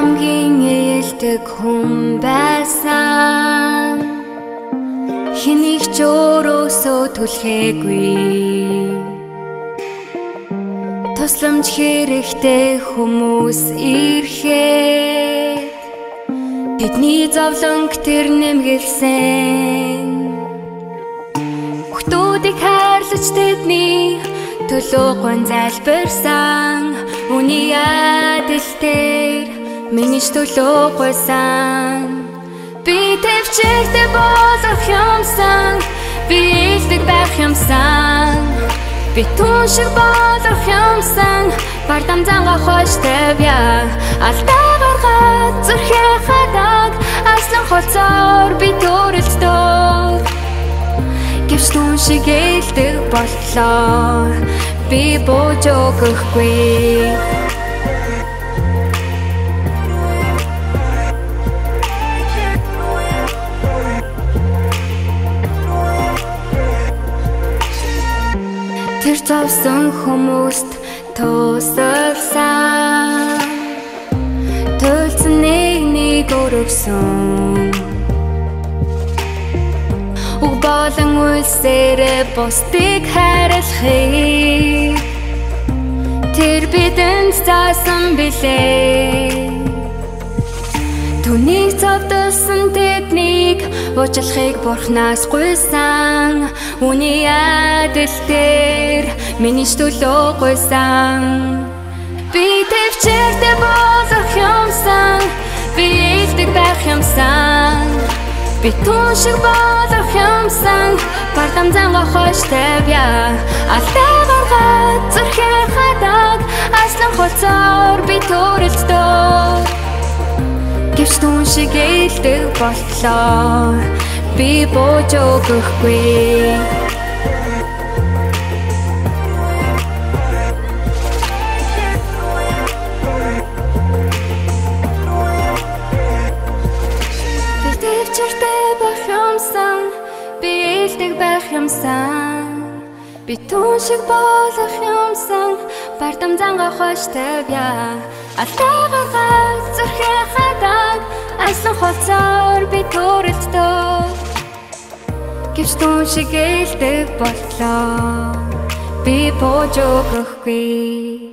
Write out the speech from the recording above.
хамгийн ээлдэг хүн байсан хэнийг ч өөрөөсөө түлхээгүй тусламж хэрэгтэй хүмүүс ирэхэд тэдний зовлонг тэр нэмгэлсэн Хүүхдүүдийг хайрлаж тэдний төлөө гон залбирсан Үний адил дээр миний төлөө гойсан Би төвчөртэй болох юмсан Би илдэг байх юмсан Би түн шиг болох юмсан Бардам занга хойштой бя Алдаа гаргаад зүрхээ хадаг Аслан хоцоор би төрөлдөө Гэвч түн шиг илдэг боллоо Би бууж өгөхгүй Тэр зовсон хүмүүст тусалсан Төлцөн нэг өрөвсөн Уг болон үлсээрээ бусдыг хайрлахыг Тэр бидэнд заасан билээ Түүнийг зовдолсон тэднийг уучлахыг Бурханаас гуйсан Үний адил дээр миний төлөө гуйсан Би төвчөртэй болох юмсан Би илдэг байх юмсан Би түн шиг болох юмсан Бардам занга хойштой бя Алдаа гаргаад зүрхээ хадаг Аслан хоцоор би төрөлдөө Гэвч түн шиг илдэг боллоо Би бууж өгөхгүй Би төвчөртэй байх юмсан Би илдэг байх юмсан Би түн шиг болох юмсан Бардам занга хойштой бя Алдаа гаргаад зүрхээ хадаг Аслан хоцоор би төрөлдөө Гэвч түн шиг илдэг боллоо Би бууж өгөхгүй